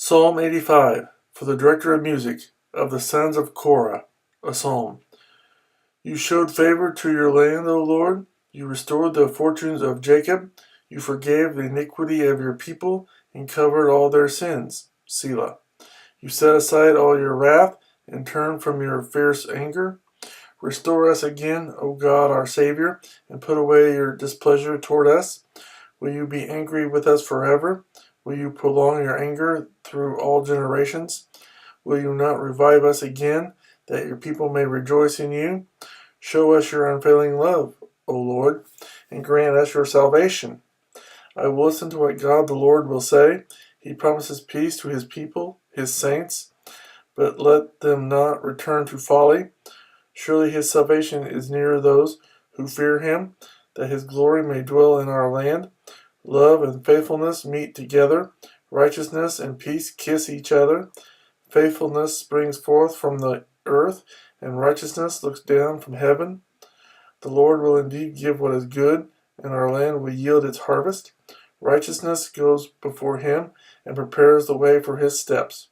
Psalm 85, for the director of music, of the Sons of Korah, a psalm. You showed favor to your land, O Lord. You restored the fortunes of Jacob. You forgave the iniquity of your people and covered all their sins. Selah. You set aside all your wrath and turned from your fierce anger. Restore us again, O God, our Savior, and put away your displeasure toward us. Will you be angry with us forever? Will you prolong your anger through all generations? Will you not revive us again, that your people may rejoice in you? Show us your unfailing love, O Lord, and grant us your salvation. I will listen to what God the Lord will say. He promises peace to his people, his saints, but let them not return to folly. Surely his salvation is near those who fear him, that his glory may dwell in our land. Love and faithfulness meet together. Righteousness and peace kiss each other. Faithfulness springs forth from the earth, and righteousness looks down from heaven. The Lord will indeed give what is good, and our land will yield its harvest. Righteousness goes before him and prepares the way for his steps.